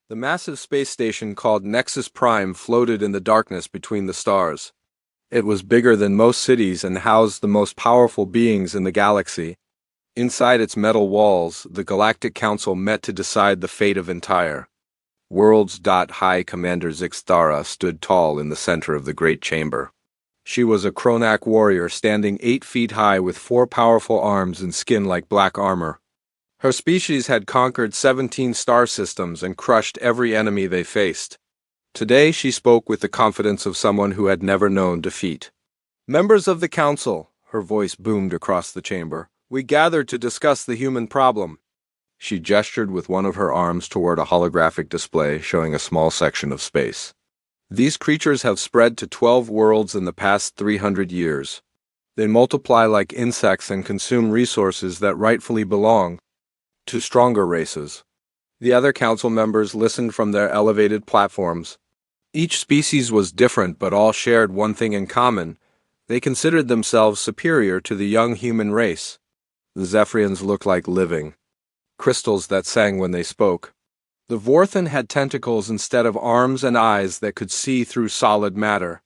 The massive space station called Nexus Prime floated in the darkness between the stars. It was bigger than most cities and housed the most powerful beings in the galaxy. Inside its metal walls, the Galactic Council met to decide the fate of entire worlds. High Commander Zixtara stood tall in the center of the great chamber. She was a Kronak warrior standing 8 feet high with 4 powerful arms and skin like black armor. Her species had conquered 17 star systems and crushed every enemy they faced. Today she spoke with the confidence of someone who had never known defeat. "Members of the Council," her voice boomed across the chamber, "we gathered to discuss the human problem." She gestured with one of her arms toward a holographic display showing a small section of space. "These creatures have spread to 12 worlds in the past 300 years. They multiply like insects and consume resources that rightfully belong to stronger races." The other council members listened from their elevated platforms. Each species was different, but all shared one thing in common. They considered themselves superior to the young human race. The Zephyrians looked like living crystals that sang when they spoke. The Vorthan had tentacles instead of arms and eyes that could see through solid matter.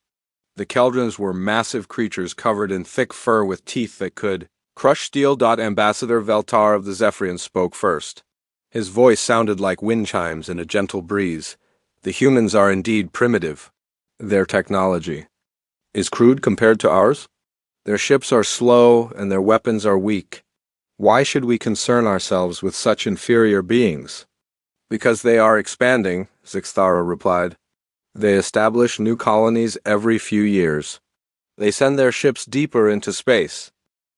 The Keldrons were massive creatures covered in thick fur with teeth that could crush steel. Ambassador Veltar of the Zephyrians spoke first. His voice sounded like wind chimes in a gentle breeze. "The humans are indeed primitive. Their technology is crude compared to ours. Their ships are slow and their weapons are weak. Why should we concern ourselves with such inferior beings?" "Because they are expanding," Zixtara replied. "They establish new colonies every few years. They send their ships deeper into space.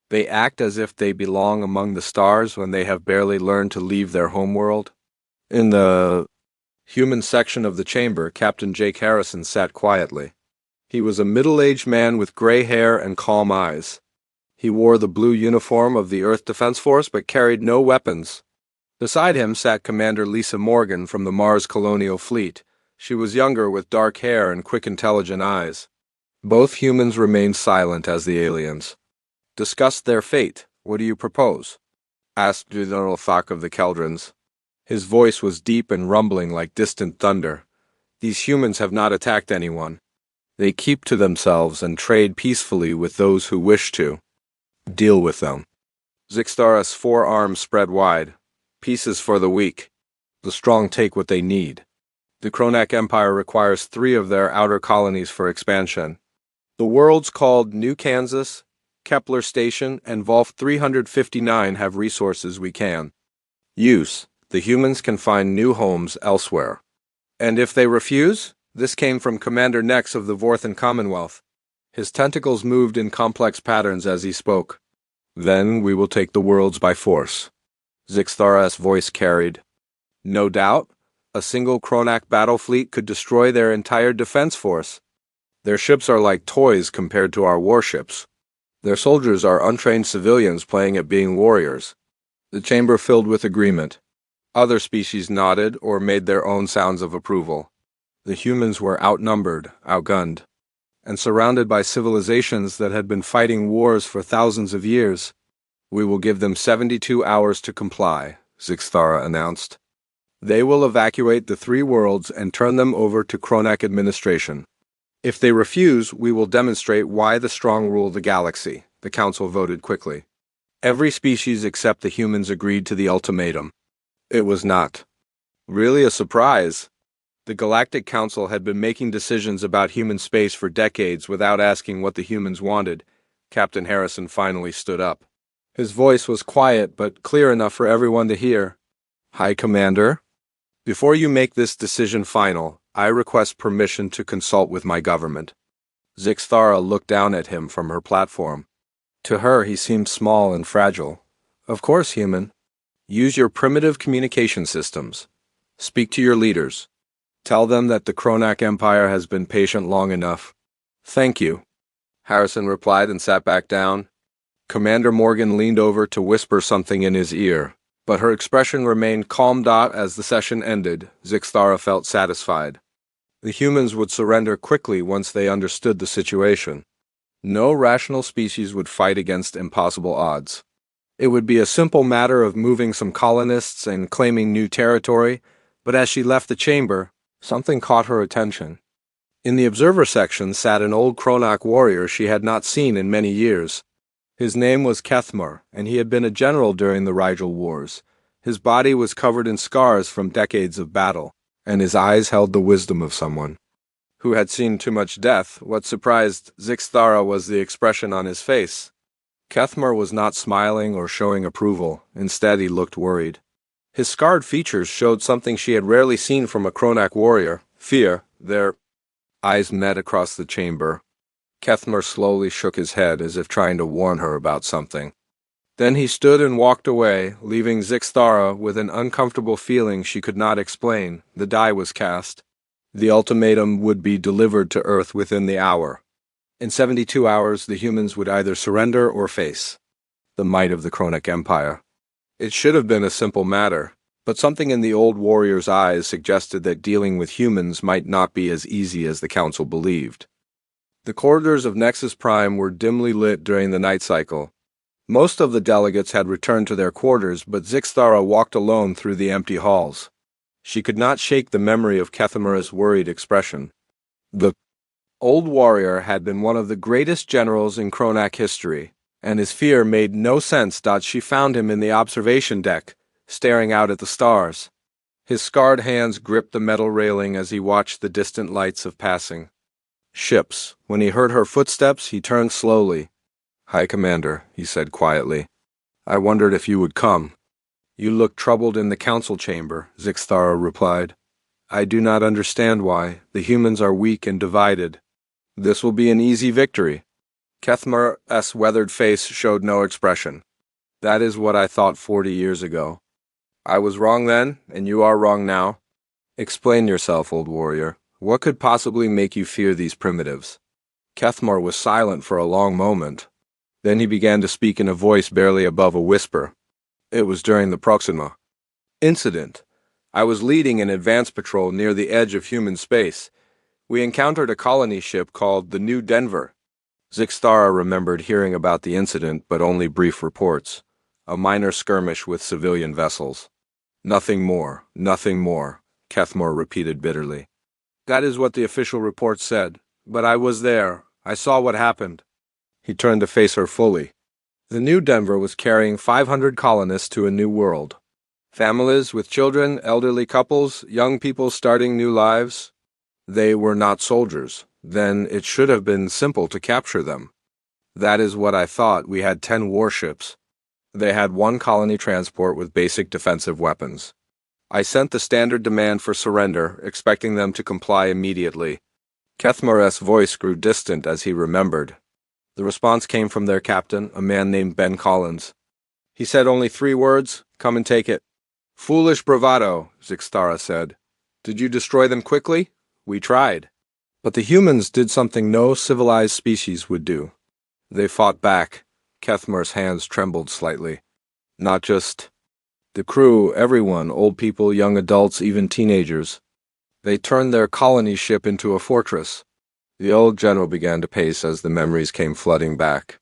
They act as if they belong among the stars when they have barely learned to leave their homeworld." In the human section of the chamber, Captain Jake Harrison sat quietly. He was a middle-aged man with gray hair and calm eyes. He wore the blue uniform of the Earth Defense Force but carried no weapons. Beside him sat Commander Lisa Morgan from the Mars Colonial Fleet. She was younger with dark hair and quick, intelligent eyes. Both humans remained silent as the aliens discussed their fate. "What do you propose?" asked General Thak of the Keldrons. His voice was deep and rumbling like distant thunder. "These humans have not attacked anyone. They keep to themselves and trade peacefully with those who wish to. Deal with them." Zixtara's 4 arms spread wide. "Peace is for the weak. The strong take what they need. The Kronak Empire requires 3 of their outer colonies for expansion. The worlds called New Kansas, Kepler Station, and Volf 359 have resources we can use. The humans can find new homes elsewhere." "And if they refuse?" This came from Commander Nex of the Vorthan Commonwealth. His tentacles moved in complex patterns as he spoke. "Then we will take the worlds by force." Zixtara's voice carried. "No doubt, a single Kronak battle fleet could destroy their entire defense force. Their ships are like toys compared to our warships. Their soldiers are untrained civilians playing at being warriors." The chamber filled with agreement. Other species nodded or made their own sounds of approval. The humans were outnumbered, outgunned, and surrounded by civilizations that had been fighting wars for thousands of years. "We will give them 72 hours to comply," Zixtara announced. "They will evacuate the 3 worlds and turn them over to Kronak administration. If they refuse, we will demonstrate why the strong rule the galaxy." The council voted quickly. Every species except the humans agreed to the ultimatum. It was not really a surprise. The Galactic Council had been making decisions about human space for decades without asking what the humans wanted. Captain Harrison finally stood up. His voice was quiet but clear enough for everyone to hear. "High Commander, before you make this decision final, I request permission to consult with my government." Zixtara looked down at him from her platform. To her, he seemed small and fragile. "Of course, human. Use your primitive communication systems. Speak to your leaders. Tell them that the Kronak Empire has been patient long enough." "Thank you," Harrison replied and sat back down. Commander Morgan leaned over to whisper something in his ear, but her expression remained calm. As the session ended, Zixtara felt satisfied. The humans would surrender quickly once they understood the situation. No rational species would fight against impossible odds. It would be a simple matter of moving some colonists and claiming new territory. But as she left the chamber, something caught her attention. In the observer section sat an old Kronak warrior she had not seen in many years. His name was Kethmar, and he had been a general during the Rigel Wars. His body was covered in scars from decades of battle, and his eyes held the wisdom of someone who had seen too much death. What surprised Zixthara was the expression on his face. Kethmar was not smiling or showing approval. Instead, he looked worried. His scarred features showed something she had rarely seen from a Kronak warrior: fear. Their eyes met across the chamber. Kethmar slowly shook his head as if trying to warn her about something. Then he stood and walked away, leaving Zixthara with an uncomfortable feeling she could not explain. The die was cast. The ultimatum would be delivered to Earth within the hour. In 72 hours, the humans would either surrender or face the might of the Kronak Empire. It should have been a simple matter, but something in the old warrior's eyes suggested that dealing with humans might not be as easy as the Council believed. The corridors of Nexus Prime were dimly lit during the night cycle. Most of the delegates had returned to their quarters, but Zixthara walked alone through the empty halls. She could not shake the memory of Kethmar's worried expression. The old warrior had been one of the greatest generals in Kronak history, and his fear made no sense. She found him in the observation deck, staring out at the stars. His scarred hands gripped the metal railing as he watched the distant lights of passing ships. When he heard her footsteps, he turned slowly. "High Commander," he said quietly. "I wondered if you would come." "You look troubled in the council chamber," Zixthara replied. "I do not understand why. The humans are weak and divided. This will be an easy victory." Kethmar's weathered face showed no expression. "That is what I thought 40 years ago. I was wrong then, and you are wrong now. Explain yourself, old warrior. What could possibly make you fear these primitives?" Kethmar was silent for a long moment. Then he began to speak in a voice barely above a whisper. "It was during the Proxima incident. I was leading an advance patrol near the edge of human space. We encountered a colony ship called the New Denver." Zixthara remembered hearing about the incident, but only brief reports. A minor skirmish with civilian vessels. Nothing more, Kethmar repeated bitterly. "That is what the official report said. But I was there. I saw what happened." He turned to face her fully. The New Denver was carrying 500 colonists to a new world. Families with children, elderly couples, young people starting new lives. They were not soldiers. Then it should have been simple to capture them. That is what I thought. We had 10 warships. They had 1 colony transport with basic defensive weapons. I sent the standard demand for surrender, expecting them to comply immediately. Kethmar's voice grew distant as he remembered. The response came from their captain, a man named Ben Collins. He said only 3 words: "Come and take it." "Foolish bravado," Zixthara said. "Did you destroy them quickly?" "We tried." But the humans did something no civilized species would do. They fought back. Kethmar's hands trembled slightly. Not just the crew, everyone, old people, young adults, even teenagers. They turned their colony ship into a fortress. The old general began to pace as the memories came flooding back.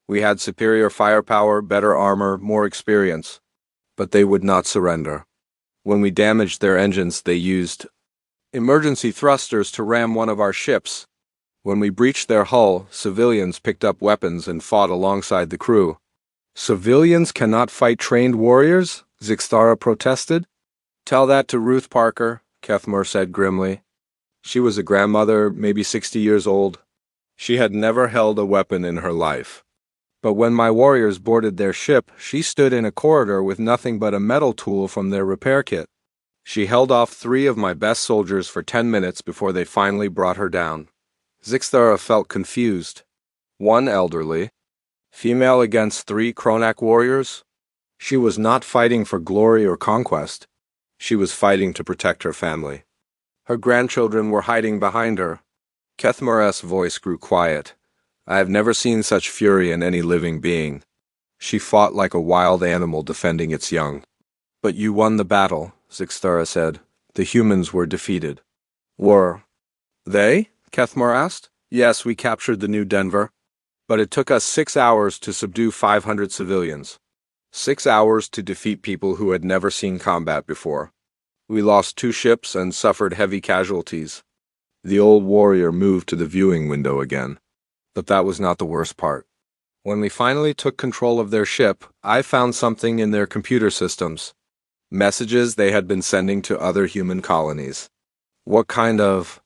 "We had superior firepower, better armor, more experience. But they would not surrender. When we damaged their engines, they used emergency thrusters to ram one of our ships. When we breached their hull, civilians picked up weapons and fought alongside the crew." "Civilians cannot fight trained warriors?" Zixthara protested. "Tell that to Ruth Parker," Kethmar said grimly. She was a grandmother, maybe 60 years old. She had never held a weapon in her life. But when my warriors boarded their ship, she stood in a corridor with nothing but a metal tool from their repair kit. She held off 3 of my best soldiers for 10 minutes before they finally brought her down. Zixthara felt confused. 1 elderly, female against 3 Kronak warriors? She was not fighting for glory or conquest. She was fighting to protect her family. Her grandchildren were hiding behind her. Kethmar's voice grew quiet. I have never seen such fury in any living being. She fought like a wild animal defending its young. "But you won the battle," Zixthara said. "The humans were defeated." "Were they?" Kethmar asked. "Yes, we captured the New Denver. But it took us 6 hours to subdue 500 civilians. 6 hours to defeat people who had never seen combat before. We lost 2 ships and suffered heavy casualties. The old warrior moved to the viewing window again. But that was not the worst part. When we finally took control of their ship, I found something in their computer systems. Messages they had been sending to other human colonies. What kind of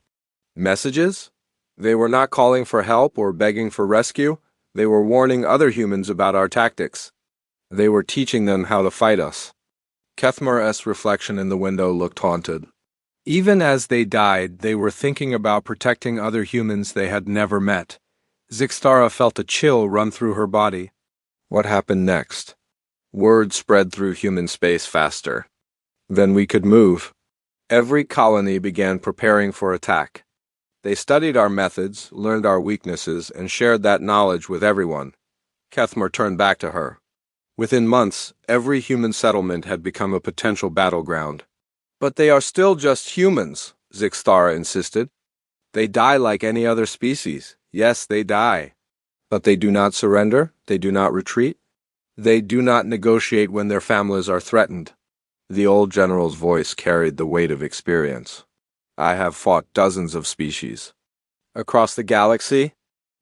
messages? They were not calling for help or begging for rescue. They were warning other humans about our tactics. They were teaching them how to fight us. Kethmar's reflection in the window looked haunted. Even as they died, they were thinking about protecting other humans they had never met. Zixtara felt a chill run through her body. What happened next? Word spread through human space faster. Then we could move. Every colony began preparing for attack. They studied our methods, learned our weaknesses, and shared that knowledge with everyone. Kethmar turned back to her. Within months, every human settlement had become a potential battleground. But they are still just humans, Zixtara insisted. They die like any other species. Yes, they die. But they do not surrender, they do not retreat. They do not negotiate when their families are threatened. The old general's voice carried the weight of experience. I have fought dozens of species. Across the galaxy,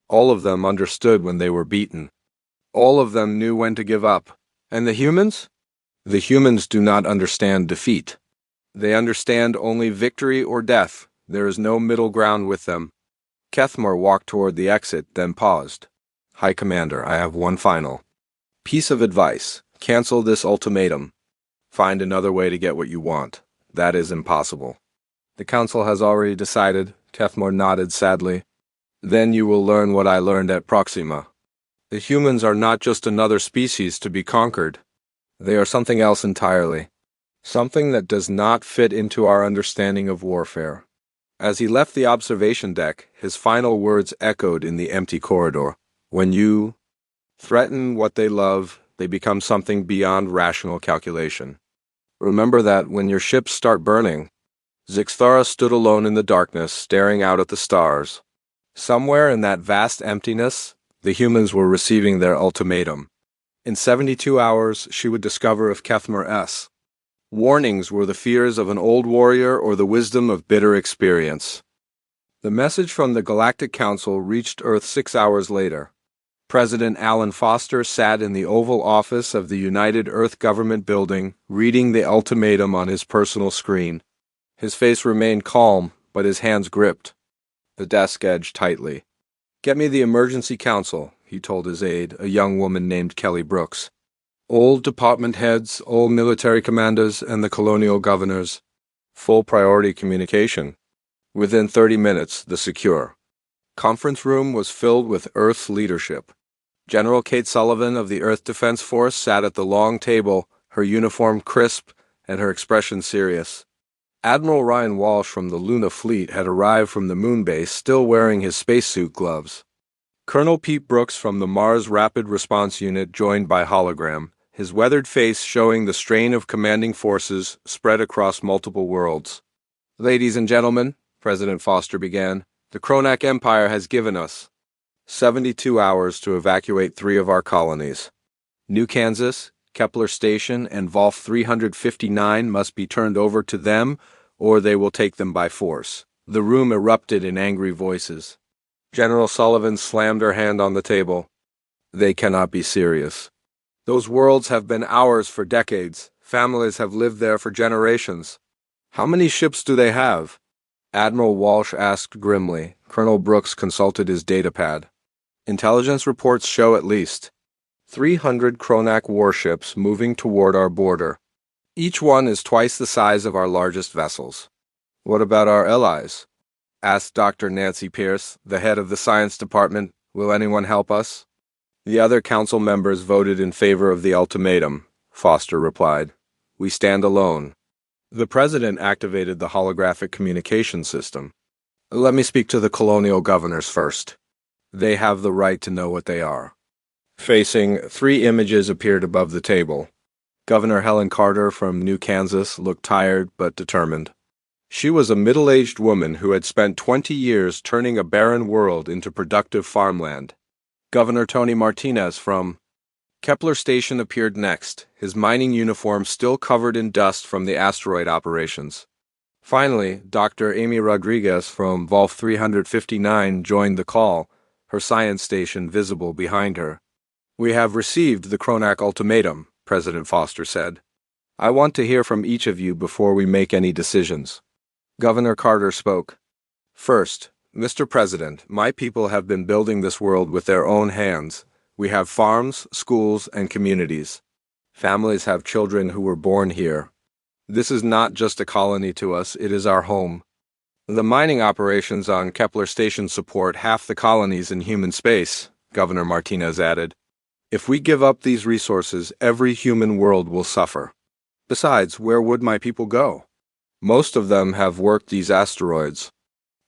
all of them understood when they were beaten. All of them knew when to give up. And the humans? The humans do not understand defeat. They understand only victory or death. There is no middle ground with them. Kethmar walked toward the exit, then paused. High Commander, I have one final piece of advice. Cancel this ultimatum. Find another way to get what you want. That is impossible. The Council has already decided, Kethmar nodded sadly. Then you will learn what I learned at Proxima. The humans are not just another species to be conquered. They are something else entirely. Something that does not fit into our understanding of warfare. As he left the observation deck, his final words echoed in the empty corridor. When you threaten what they love, they become something beyond rational calculation. Remember that when your ships start burning. Zixtara stood alone in the darkness, staring out at the stars. Somewhere in that vast emptiness, the humans were receiving their ultimatum. In 72 hours, she would discover if Kethmar's warnings were the fears of an old warrior or the wisdom of bitter experience. The message from the Galactic Council reached Earth 6 hours later. President Alan Foster sat in the Oval Office of the United Earth Government Building, reading the ultimatum on his personal screen. His face remained calm, but his hands gripped. The desk edged tightly. Get me the emergency council, he told his aide, a young woman named Kelly Brooks. All department heads, all military commanders, and the colonial governors. Full priority communication. Within 30 minutes, the secure conference room was filled with Earth leadership. General Kate Sullivan of the Earth Defense Force sat at the long table, her uniform crisp and her expression serious. Admiral Ryan Walsh from the Luna Fleet had arrived from the moon base still wearing his spacesuit gloves. Colonel Pete Brooks from the Mars Rapid Response Unit joined by hologram, his weathered face showing the strain of commanding forces spread across multiple worlds. Ladies and gentlemen, President Foster began, the Kronak Empire has given us 72 hours to evacuate 3 of our colonies. New Kansas, Kepler Station, and Volf 359 must be turned over to them, or they will take them by force. The room erupted in angry voices. General Sullivan slammed her hand on the table. They cannot be serious. Those worlds have been ours for decades. Families have lived there for generations. How many ships do they have? Admiral Walsh asked grimly. Colonel Brooks consulted his datapad. Intelligence reports show at least 300 Kronak warships moving toward our border. Each one is twice the size of our largest vessels. What about our allies? Asked Dr. Nancy Pierce, the head of the science department. Will anyone help us? The other council members voted in favor of the ultimatum, Foster replied. We stand alone. The president activated the holographic communication system. Let me speak to the colonial governors first. They have the right to know what they are. Facing 3 images appeared above the table. Governor Helen Carter from New Kansas looked tired but determined. She was a middle-aged woman who had spent 20 years turning a barren world into productive farmland. Governor Tony Martinez from Kepler Station appeared next, his mining uniform still covered in dust from the asteroid operations. Finally, Dr. Amy Rodriguez from Vol 359 joined the call, her science station visible behind her. "We have received the Kronak ultimatum," President Foster said. "I want to hear from each of you before we make any decisions." Governor Carter spoke. "First, Mr. President, my people have been building this world with their own hands. We have farms, schools, and communities. Families have children who were born here. This is not just a colony to us, it is our home. The mining operations on Kepler Station support half the colonies in human space," Governor Martinez added. "If we give up these resources, every human world will suffer. Besides, where would my people go? Most of them have worked these asteroids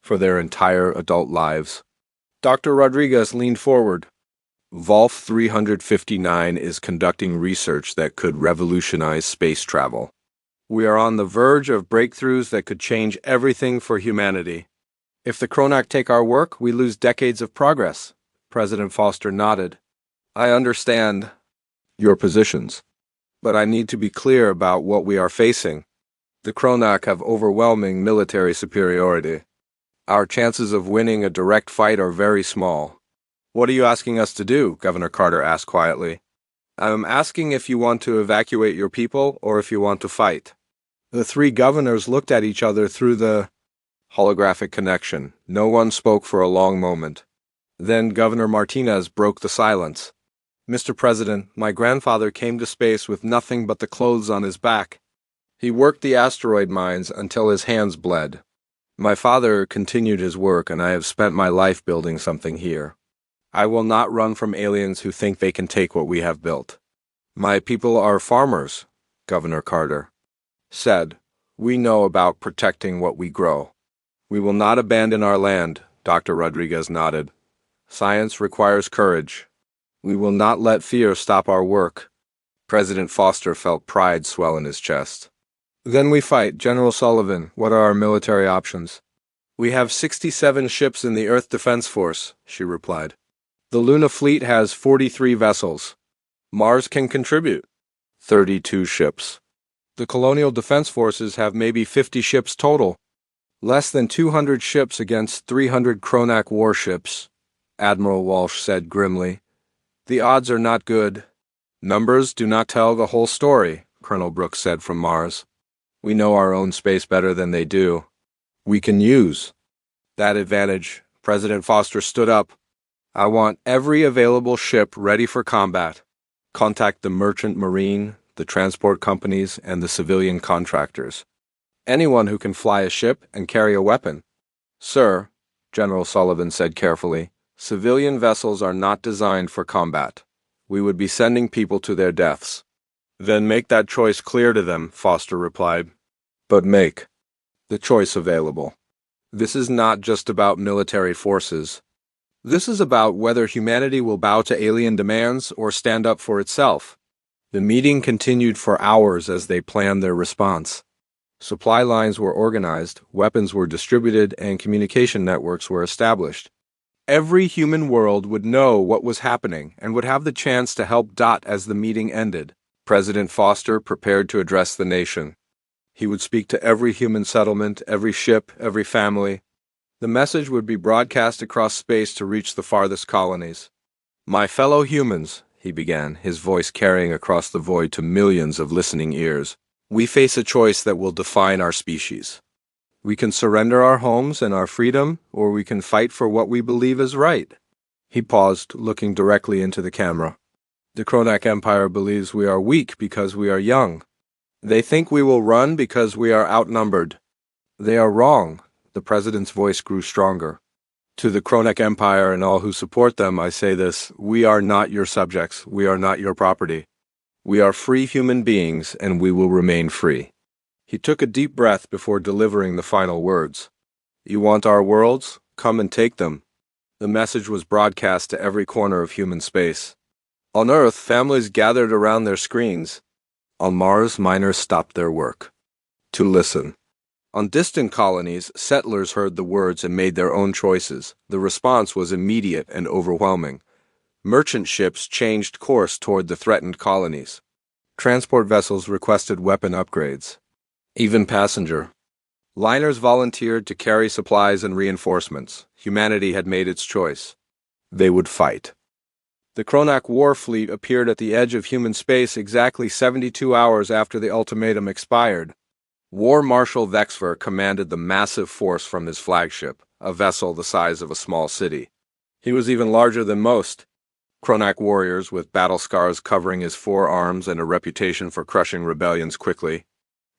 for their entire adult lives." Dr. Rodriguez leaned forward. "Vol 359 is conducting research that could revolutionize space travel. We are on the verge of breakthroughs that could change everything for humanity. If the Kronak take our work, we lose decades of progress." President Foster nodded. "I understand your positions, but I need to be clear about what we are facing. The Kronak have overwhelming military superiority. Our chances of winning a direct fight are very small." "What are you asking us to do?" Governor Carter asked quietly. "I am asking if you want to evacuate your people or if you want to fight." The three governors looked at each other through the holographic connection. No one spoke for a long moment. Then Governor Martinez broke the silence. "Mr. President, my grandfather came to space with nothing but the clothes on his back. He worked the asteroid mines until his hands bled. My father continued his work, and I have spent my life building something here. I will not run from aliens who think they can take what we have built." "My people are farmers," Governor Carter said. "We know about protecting what we grow." "We will not abandon our land," Dr. Rodriguez nodded. "Science requires courage. We will not let fear stop our work." President Foster felt pride swell in his chest. "Then we fight. General Sullivan, what are our military options?" "We have 67 ships in the Earth Defense Force," she replied. "The Luna fleet has 43 vessels. Mars can contribute 32 ships. The Colonial Defense Forces have maybe 50 ships total. Less than 200 ships against 300 Kronak warships," Admiral Walsh said grimly. "The odds are not good." "Numbers do not tell the whole story," Colonel Brooks said from Mars. "We know our own space better than they do. We can use that advantage." President Foster stood up. "I want every available ship ready for combat. Contact the merchant marine, the transport companies, and the civilian contractors. Anyone who can fly a ship and carry a weapon." "Sir," General Sullivan said carefully, "civilian vessels are not designed for combat. We would be sending people to their deaths." "Then make that choice clear to them," Foster replied. "But make the choice available. This is not just about military forces. This is about whether humanity will bow to alien demands or stand up for itself." The meeting continued for hours as they planned their response. Supply lines were organized, weapons were distributed, and communication networks were established. Every human world would know what was happening and would have the chance to help Dot as the meeting ended. President Foster prepared to address the nation. He would speak to every human settlement, every ship, every family. The message would be broadcast across space to reach the farthest colonies. "My fellow humans," he began, his voice carrying across the void to millions of listening ears, "we face a choice that will define our species. We can surrender our homes and our freedom, or we can fight for what we believe is right." He paused, looking directly into the camera. "The Kronak Empire believes we are weak because we are young. They think we will run because we are outnumbered. They are wrong." The president's voice grew stronger. "To the Kronak Empire and all who support them, I say this: we are not your subjects, we are not your property. We are free human beings, and we will remain free." He took a deep breath before delivering the final words. "You want our worlds? Come and take them." The message was broadcast to every corner of human space. On Earth, families gathered around their screens. On Mars, miners stopped their work to listen. On distant colonies, settlers heard the words and made their own choices. The response was immediate and overwhelming. Merchant ships changed course toward the threatened colonies. Transport vessels requested weapon upgrades. Even passenger liners volunteered to carry supplies and reinforcements. Humanity had made its choice. They would fight. The Kronak war fleet appeared at the edge of human space exactly 72 hours after the ultimatum expired. War Marshal Vexfer commanded the massive force from his flagship, a vessel the size of a small city. He was even larger than most. Kronak warriors with battle scars covering his forearms and a reputation for crushing rebellions quickly.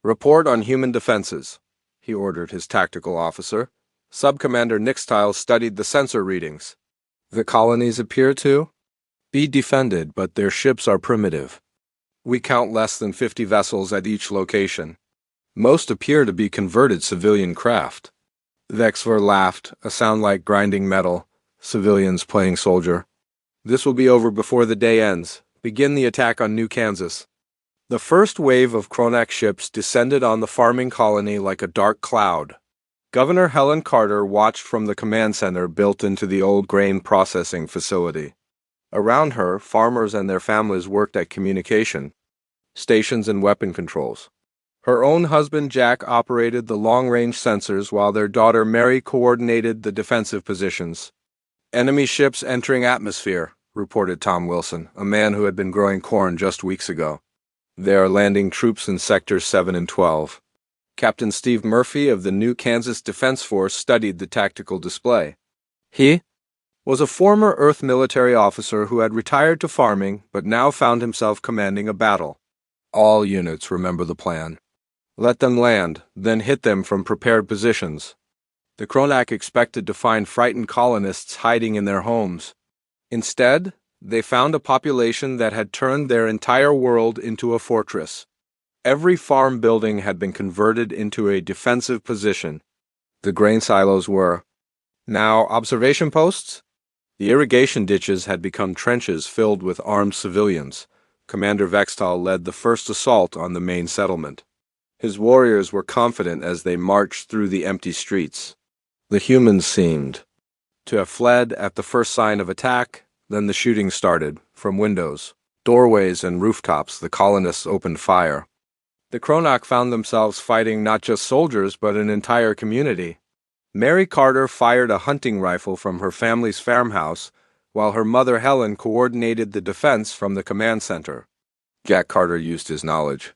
Report on human defenses, he ordered his tactical officer. Sub-Commander Nixtile studied the sensor readings. The colonies appear to be defended, but their ships are primitive. We count less than 50 vessels at each location. Most appear to be converted civilian craft. Vexler laughed, a sound like grinding metal. Civilians playing soldier. This will be over before the day ends. Begin the attack on New Kansas. The first wave of Kronak ships descended on the farming colony like a dark cloud. Governor Helen Carter watched from the command center built into the old grain processing facility. Around her, farmers and their families worked at communication stations and weapon controls. Her own husband Jack operated the long-range sensors while their daughter Mary coordinated the defensive positions. Enemy ships entering atmosphere, reported Tom Wilson, a man who had been growing corn just weeks ago. They are landing troops in Sectors 7 and 12. Captain Steve Murphy of the New Kansas Defense Force studied the tactical display. He was a former Earth military officer who had retired to farming but now found himself commanding a battle. All units remember the plan. Let them land, then hit them from prepared positions. The Kronak expected to find frightened colonists hiding in their homes. Instead, they found a population that had turned their entire world into a fortress. Every farm building had been converted into a defensive position. The grain silos were now observation posts. The irrigation ditches had become trenches filled with armed civilians. Commander Vextal led the first assault on the main settlement. His warriors were confident as they marched through the empty streets. The humans seemed to have fled at the first sign of attack. Then the shooting started. From windows, doorways, and rooftops, the colonists opened fire. The Kronak found themselves fighting not just soldiers, but an entire community. Mary Carter fired a hunting rifle from her family's farmhouse, while her mother Helen coordinated the defense from the command center. Jack Carter used his knowledge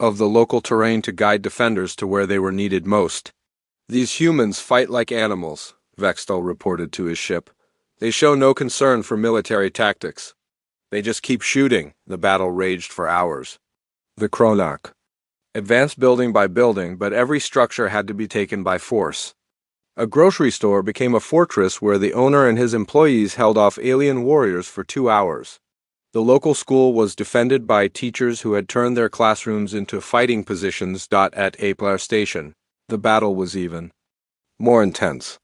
of the local terrain to guide defenders to where they were needed most. These humans fight like animals, Vextal reported to his ship. They show no concern for military tactics. They just keep shooting. The battle raged for hours. The Kronak advanced building by building, but every structure had to be taken by force. A grocery store became a fortress where the owner and his employees held off alien warriors for 2 hours. The local school was defended by teachers who had turned their classrooms into fighting positions. At Aplar Station, the battle was even more intense.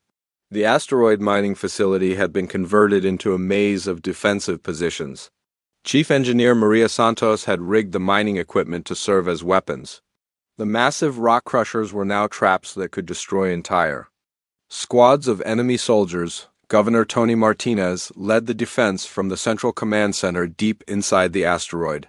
The asteroid mining facility had been converted into a maze of defensive positions. Chief Engineer Maria Santos had rigged the mining equipment to serve as weapons. The massive rock crushers were now traps that could destroy entire squads of enemy soldiers. Governor Tony Martinez led the defense from the Central Command Center deep inside the asteroid.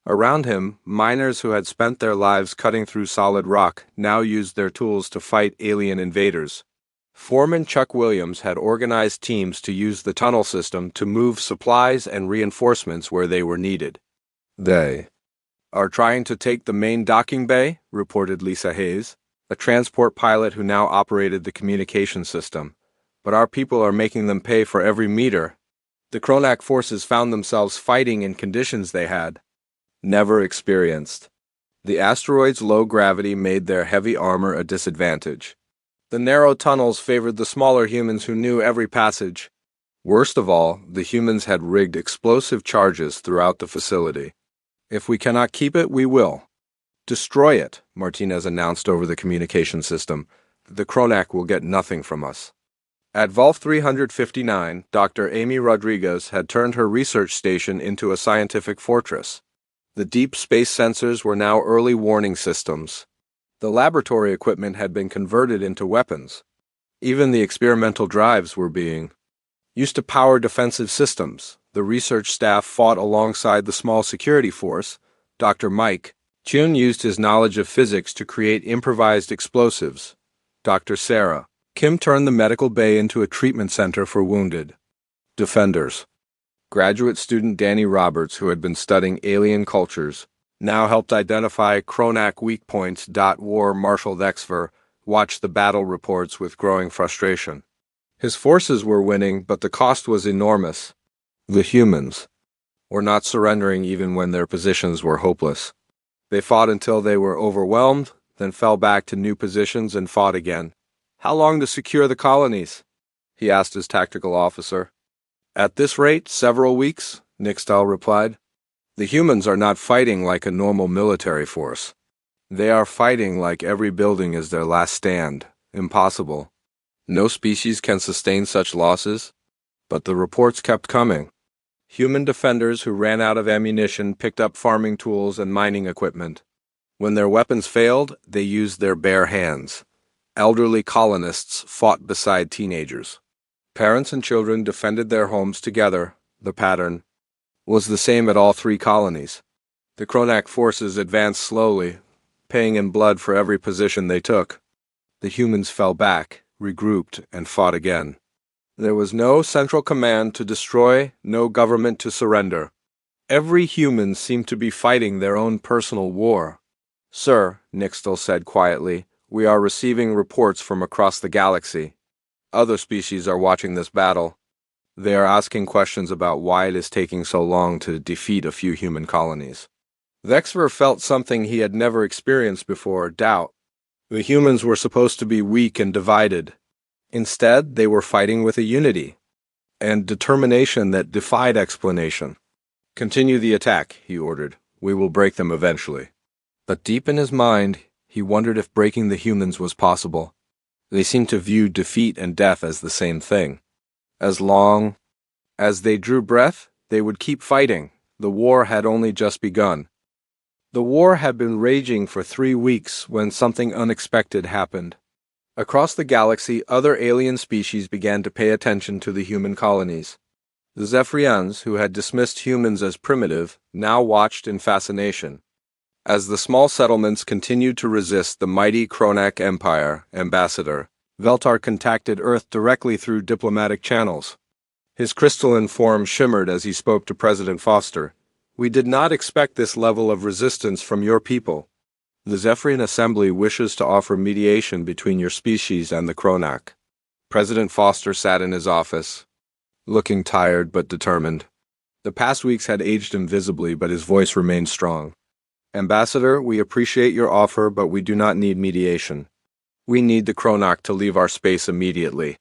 Around him, miners who had spent their lives cutting through solid rock now used their tools to fight alien invaders. Foreman Chuck Williams had organized teams to use the tunnel system to move supplies and reinforcements where they were needed. They are trying to take the main docking bay, reported Lisa Hayes, a transport pilot who now operated the communication system. But our people are making them pay for every meter. The Kronak forces found themselves fighting in conditions they had never experienced. The asteroid's low gravity made their heavy armor a disadvantage. The narrow tunnels favored the smaller humans who knew every passage. Worst of all, the humans had rigged explosive charges throughout the facility. If we cannot keep it, we will destroy it, Martinez announced over the communication system. The Kronak will get nothing from us. At Volf 359, Dr. Amy Rodriguez had turned her research station into a scientific fortress. The deep space sensors were now early warning systems. The laboratory equipment had been converted into weapons. Even the experimental drives were being used to power defensive systems. The research staff fought alongside the small security force. Dr. Mike Chun used his knowledge of physics to create improvised explosives. Dr. Sarah Kim turned the medical bay into a treatment center for wounded defenders. Graduate student Danny Roberts, who had been studying alien cultures, now helped identify Kronak weak points. War Marshal Dexfer watched the battle reports with growing frustration. His forces were winning, but the cost was enormous. The humans were not surrendering even when their positions were hopeless. They fought until they were overwhelmed, then fell back to new positions and fought again. "How long to secure the colonies?" he asked his tactical officer. "At this rate, several weeks," Nixtal replied. "The humans are not fighting like a normal military force. They are fighting like every building is their last stand. Impossible. No species can sustain such losses." But the reports kept coming. Human defenders who ran out of ammunition picked up farming tools and mining equipment. When their weapons failed, they used their bare hands. Elderly colonists fought beside teenagers. Parents and children defended their homes together. The pattern was the same at all three colonies. The Kronak forces advanced slowly, paying in blood for every position they took. The humans fell back, regrouped, and fought again. There was no central command to destroy, no government to surrender. Every human seemed to be fighting their own personal war. "Sir," Nixtal said quietly, "we are receiving reports from across the galaxy. Other species are watching this battle. They are asking questions about why it is taking so long to defeat a few human colonies." Vexver felt something he had never experienced before: doubt. The humans were supposed to be weak and divided. Instead, they were fighting with a unity and determination that defied explanation. "Continue the attack," he ordered. "We will break them eventually." But deep in his mind, he wondered if breaking the humans was possible. They seemed to view defeat and death as the same thing. As long as they drew breath, they would keep fighting. The war had only just begun. The war had been raging for 3 weeks when something unexpected happened. Across the galaxy, other alien species began to pay attention to the human colonies. The Zephyrians, who had dismissed humans as primitive, now watched in fascination. As the small settlements continued to resist the mighty Kronak Empire, Ambassador Veltar contacted Earth directly through diplomatic channels. His crystalline form shimmered as he spoke to President Foster. "We did not expect this level of resistance from your people. The Zephyrian Assembly wishes to offer mediation between your species and the Kronak." President Foster sat in his office, looking tired but determined. The past weeks had aged him visibly, but his voice remained strong. "Ambassador, we appreciate your offer, but we do not need mediation. We need the Kronak to leave our space immediately."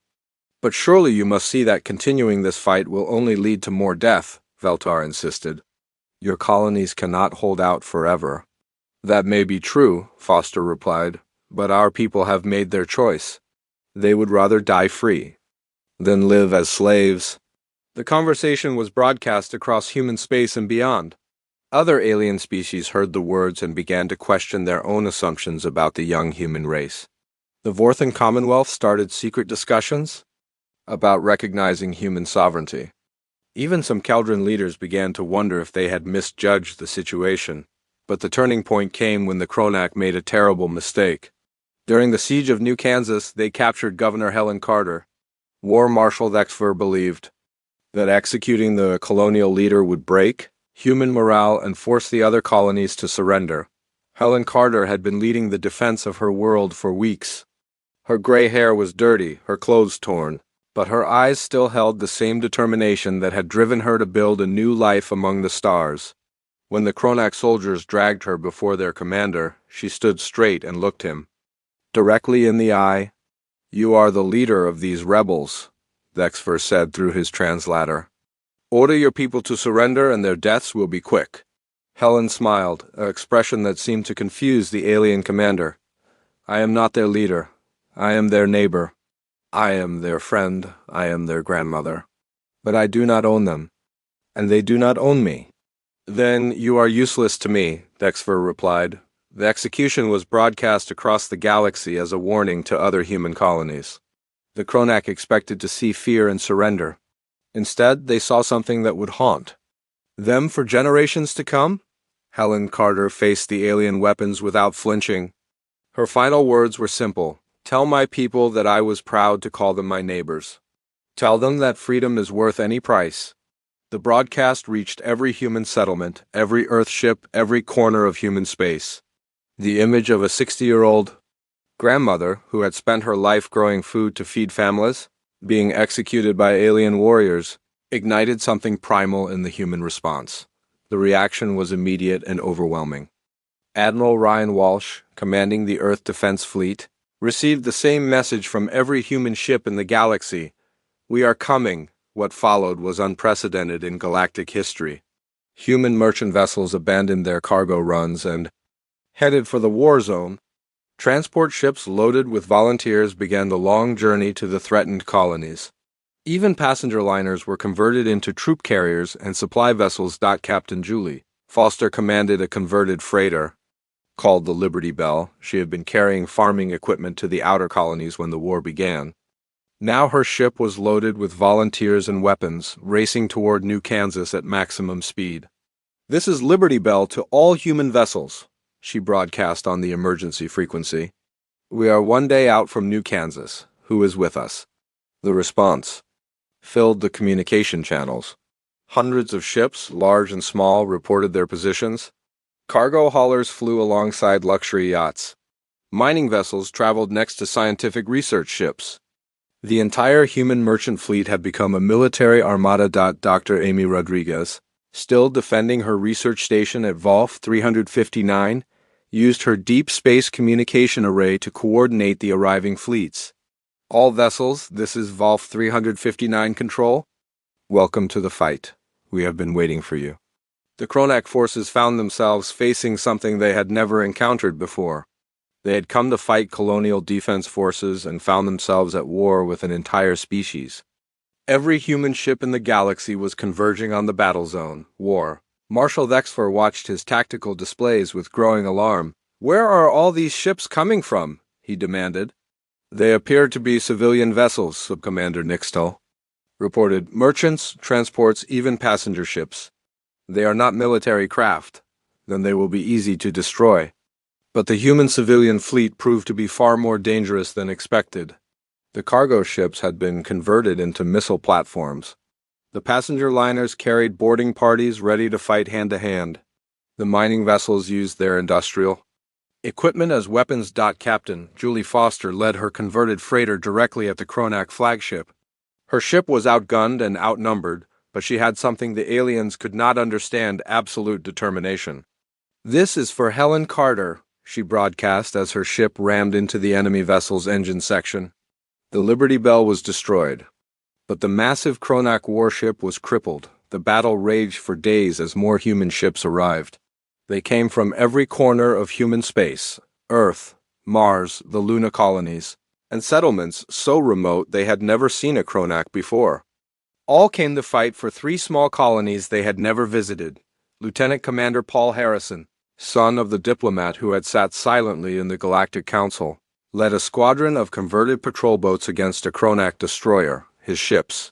"But surely you must see that continuing this fight will only lead to more death," Veltar insisted. "Your colonies cannot hold out forever." "That may be true," Foster replied, "but our people have made their choice. They would rather die free than live as slaves." The conversation was broadcast across human space and beyond. Other alien species heard the words and began to question their own assumptions about the young human race. The Vorthan Commonwealth started secret discussions about recognizing human sovereignty. Even some Kaldran leaders began to wonder if they had misjudged the situation. But the turning point came when the Kronak made a terrible mistake. During the siege of New Kansas, they captured Governor Helen Carter. War Marshal Dexver believed that executing the colonial leader would break human morale and force the other colonies to surrender. Helen Carter had been leading the defense of her world for weeks. Her gray hair was dirty, her clothes torn, but her eyes still held the same determination that had driven her to build a new life among the stars. When the Kronak soldiers dragged her before their commander, she stood straight and looked him directly in the eye. "You are the leader of these rebels," Dexver said through his translator. "Order your people to surrender and their deaths will be quick." Helen smiled, an expression that seemed to confuse the alien commander. "I am not their leader. I am their neighbor. I am their friend. I am their grandmother. But I do not own them, and they do not own me." "Then you are useless to me," Dexver replied. The execution was broadcast across the galaxy as a warning to other human colonies. The Kronak expected to see fear and surrender. Instead, they saw something that would haunt them for generations to come. Helen Carter faced the alien weapons without flinching. Her final words were simple: "Tell my people that I was proud to call them my neighbors. Tell them that freedom is worth any price." The broadcast reached every human settlement, every Earthship, every corner of human space. The image of a 60-year-old grandmother who had spent her life growing food to feed families, being executed by alien warriors, ignited something primal in the human response. The reaction was immediate and overwhelming. Admiral Ryan Walsh, commanding the Earth Defense Fleet, received the same message from every human ship in the galaxy: "We are coming." What followed was unprecedented in galactic history. Human merchant vessels abandoned their cargo runs and headed for the war zone. Transport ships loaded with volunteers began the long journey to the threatened colonies. Even passenger liners were converted into troop carriers and supply vessels. Captain Julie Foster commanded a converted freighter called the Liberty Bell. She had been carrying farming equipment to the outer colonies when the war began. Now her ship was loaded with volunteers and weapons, racing toward New Kansas at maximum speed. "This is Liberty Bell to all human vessels," she broadcast on the emergency frequency. "We are one day out from New Kansas. Who is with us?" The response filled the communication channels. Hundreds of ships, large and small, reported their positions. Cargo haulers flew alongside luxury yachts. Mining vessels traveled next to scientific research ships. The entire human merchant fleet had become a military armada. Dr. Amy Rodriguez, still defending her research station at Volf 359, used her deep space communication array to coordinate the arriving fleets. "All vessels, this is Volf 359 control. Welcome to the fight. We have been waiting for you." The Kronak forces found themselves facing something they had never encountered before. They had come to fight colonial defense forces and found themselves at war with an entire species. Every human ship in the galaxy was converging on the battle zone, war. Marshal Vexfer watched his tactical displays with growing alarm. "Where are all these ships coming from?" he demanded. "They appear to be civilian vessels," Subcommander Nixtel reported. "Merchants, transports, even passenger ships. They are not military craft. Then they will be easy to destroy." But the human-civilian fleet proved to be far more dangerous than expected. The cargo ships had been converted into missile platforms. The passenger liners carried boarding parties ready to fight hand-to-hand. The mining vessels used their industrial equipment as weapons. Captain Julie Foster led her converted freighter directly at the Kronak flagship. Her ship was outgunned and outnumbered, but she had something the aliens could not understand: absolute determination. "This is for Helen Carter," she broadcast as her ship rammed into the enemy vessel's engine section. The Liberty Bell was destroyed, but the massive Kronak warship was crippled. The battle raged for days as more human ships arrived. They came from every corner of human space: Earth, Mars, the Luna colonies, and settlements so remote they had never seen a Kronak before. All came to fight for 3 small colonies they had never visited. Lieutenant Commander Paul Harrison, son of the diplomat who had sat silently in the Galactic Council, led a squadron of converted patrol boats against a Kronak destroyer. His ships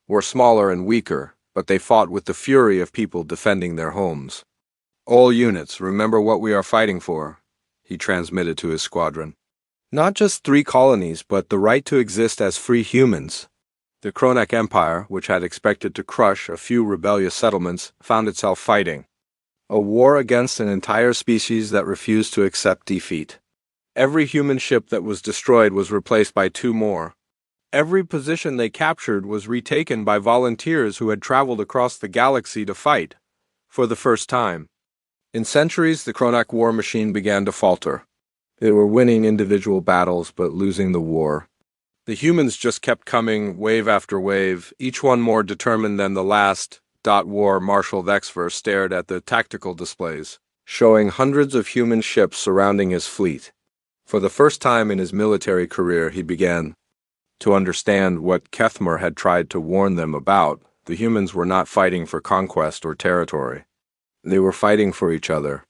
were smaller and weaker, but they fought with the fury of people defending their homes. "All units, remember what we are fighting for," he transmitted to his squadron. "Not just 3 colonies, but the right to exist as free humans." The Kronak Empire, which had expected to crush a few rebellious settlements, found itself fighting a war against an entire species that refused to accept defeat. Every human ship that was destroyed was replaced by 2 more. Every position they captured was retaken by volunteers who had traveled across the galaxy to fight, for the first time. In centuries, the Kronak war machine began to falter. They were winning individual battles, but losing the war. The humans just kept coming, wave after wave, each one more determined than the last. War Marshal Vexfer stared at the tactical displays, showing hundreds of human ships surrounding his fleet. For the first time in his military career, he began to understand what Kethmer had tried to warn them about. The humans were not fighting for conquest or territory. They were fighting for each other.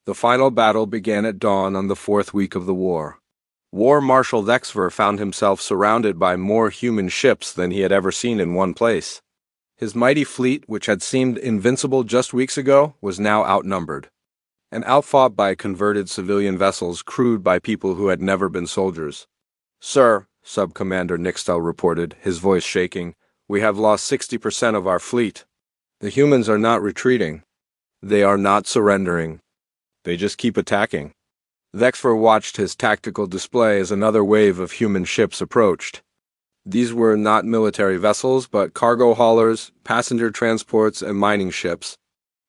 The final battle began at dawn on the 4th week of the war. War Marshal Vexver found himself surrounded by more human ships than he had ever seen in one place. His mighty fleet, which had seemed invincible just weeks ago, was now outnumbered, and outfought by converted civilian vessels crewed by people who had never been soldiers. "Sir," Sub-Commander Nixtel reported, his voice shaking, "we have lost 60% of our fleet. The humans are not retreating. They are not surrendering. They just keep attacking." Vexver watched his tactical display as another wave of human ships approached. These were not military vessels, but cargo haulers, passenger transports, and mining ships.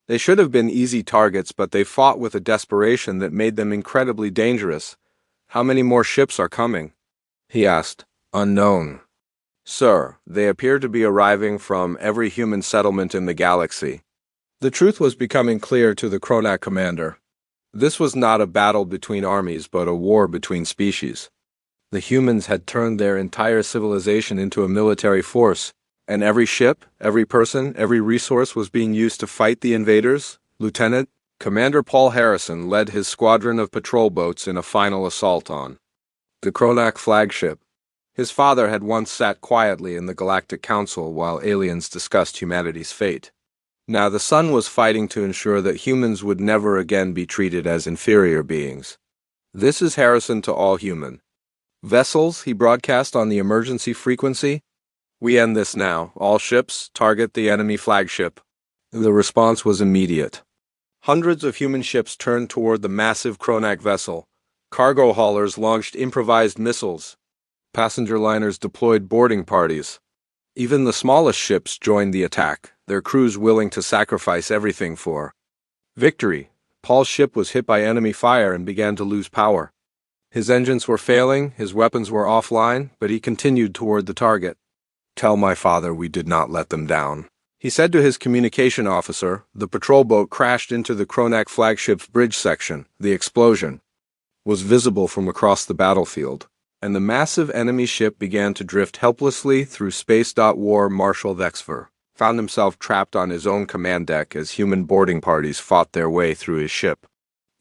They should have been easy targets, but they fought with a desperation that made them incredibly dangerous. "How many more ships are coming?" he asked. "Unknown. Sir, they appear to be arriving from every human settlement in the galaxy." The truth was becoming clear to the Kronak commander. This was not a battle between armies, but a war between species. The humans had turned their entire civilization into a military force, and every ship, every person, every resource was being used to fight the invaders. Lieutenant Commander Paul Harrison led his squadron of patrol boats in a final assault on the Kronak flagship. His father had once sat quietly in the Galactic Council while aliens discussed humanity's fate. Now the son was fighting to ensure that humans would never again be treated as inferior beings. "This is Harrison to all human vessels," he broadcast on the emergency frequency. "We end this now. All ships, target the enemy flagship." The response was immediate. Hundreds of human ships turned toward the massive Kronak vessel. Cargo haulers launched improvised missiles. Passenger liners deployed boarding parties. Even the smallest ships joined the attack, their crews willing to sacrifice everything for victory. Paul's ship was hit by enemy fire and began to lose power. His engines were failing, his weapons were offline, but he continued toward the target. "Tell my father we did not let them down," he said to his communication officer. The patrol boat crashed into the Kronak flagship's bridge section. The explosion was visible from across the battlefield, and the massive enemy ship began to drift helplessly through space. War Marshal Vexver found himself trapped on his own command deck as human boarding parties fought their way through his ship.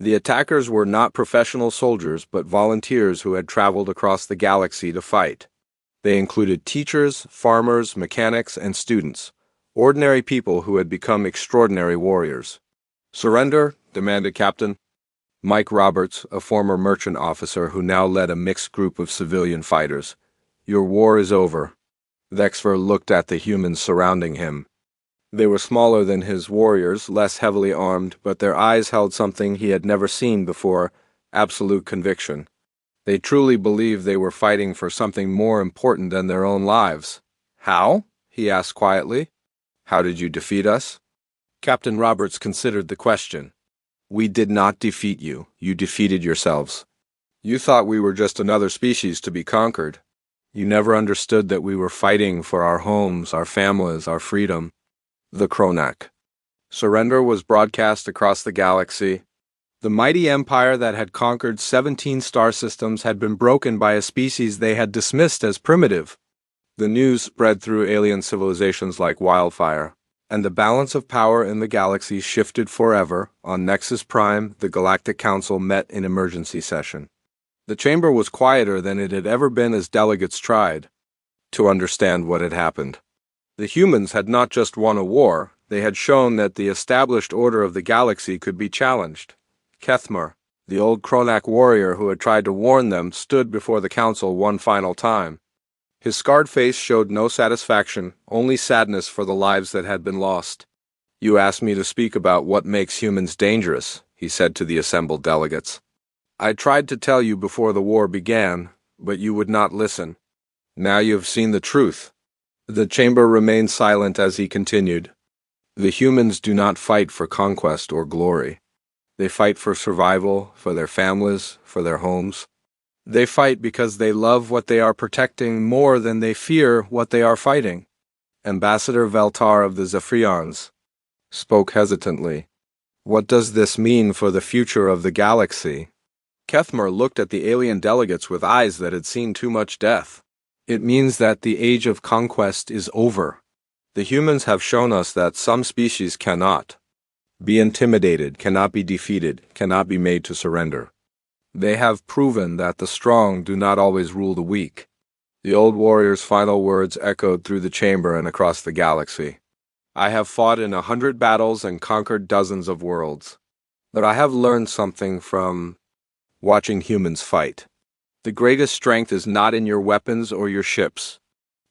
The attackers were not professional soldiers, but volunteers who had traveled across the galaxy to fight. They included teachers, farmers, mechanics, and students, ordinary people who had become extraordinary warriors. "Surrender," demanded Captain Mike Roberts, a former merchant officer who now led a mixed group of civilian fighters. "Your war is over." Vexver looked at the humans surrounding him. They were smaller than his warriors, less heavily armed, but their eyes held something he had never seen before: absolute conviction. They truly believed they were fighting for something more important than their own lives. "How?" he asked quietly. "How did you defeat us?" Captain Roberts considered the question. "We did not defeat you. You defeated yourselves. You thought we were just another species to be conquered. You never understood that we were fighting for our homes, our families, our freedom." The Kronak surrender was broadcast across the galaxy. The mighty empire that had conquered 17 star systems had been broken by a species they had dismissed as primitive. The news spread through alien civilizations like wildfire, and the balance of power in the galaxy shifted forever. On Nexus Prime, the Galactic Council met in emergency session. The chamber was quieter than it had ever been as delegates tried to understand what had happened. The humans had not just won a war, they had shown that the established order of the galaxy could be challenged. Kethmer, the old Kronak warrior who had tried to warn them, stood before the council one final time. His scarred face showed no satisfaction, only sadness for the lives that had been lost. "You asked me to speak about what makes humans dangerous," he said to the assembled delegates. "I tried to tell you before the war began, but you would not listen. Now you have seen the truth." The chamber remained silent as he continued. "The humans do not fight for conquest or glory. They fight for survival, for their families, for their homes. They fight because they love what they are protecting more than they fear what they are fighting." Ambassador Veltar of the Zephyrians spoke hesitantly. "What does this mean for the future of the galaxy?" Kethmer looked at the alien delegates with eyes that had seen too much death. "It means that the age of conquest is over. The humans have shown us that some species cannot be intimidated, cannot be defeated, cannot be made to surrender. They have proven that the strong do not always rule the weak. The old warrior's final words echoed through the chamber and across the galaxy. I have fought in 100 battles and conquered dozens of worlds. But I have learned something from watching humans fight. The greatest strength is not in your weapons or your ships.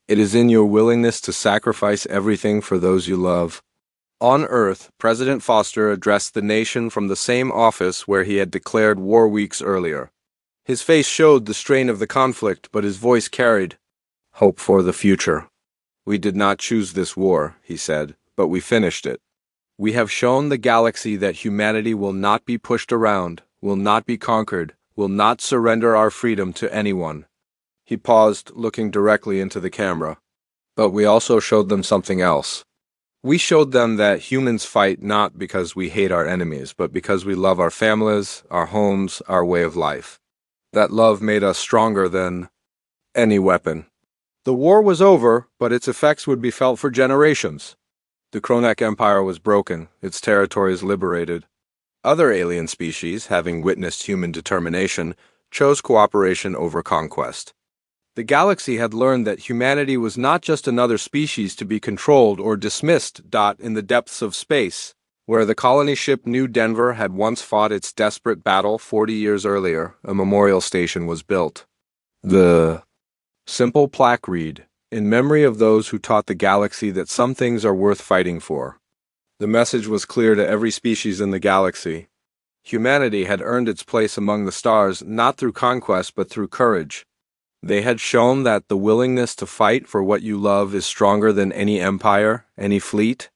It is in your willingness to sacrifice everything for those you love. On Earth, President Foster addressed the nation from the same office where he had declared war weeks earlier. His face showed the strain of the conflict, but his voice carried hope for the future. We did not choose this war, he said, but we finished it. We have shown the galaxy that humanity will not be pushed around, will not be conquered, will not surrender our freedom to anyone. He paused, looking directly into the camera. But we also showed them something else. We showed them that humans fight not because we hate our enemies, but because we love our families, our homes, our way of life. That love made us stronger than any weapon. The war was over, but its effects would be felt for generations. The Kronak Empire was broken, its territories liberated. Other alien species, having witnessed human determination, chose cooperation over conquest. The galaxy had learned that humanity was not just another species to be controlled or dismissed. In the depths of space, where the colony ship New Denver had once fought its desperate battle 40 years earlier, a memorial station was built. The simple plaque read, "In memory of those who taught the galaxy that some things are worth fighting for." The message was clear to every species in the galaxy. Humanity had earned its place among the stars not through conquest but through courage. They had shown that the willingness to fight for what you love is stronger than any empire, any fleet,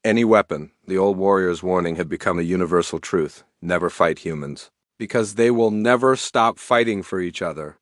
any weapon. The old warrior's warning had become a universal truth. Never fight humans. Because they will never stop fighting for each other.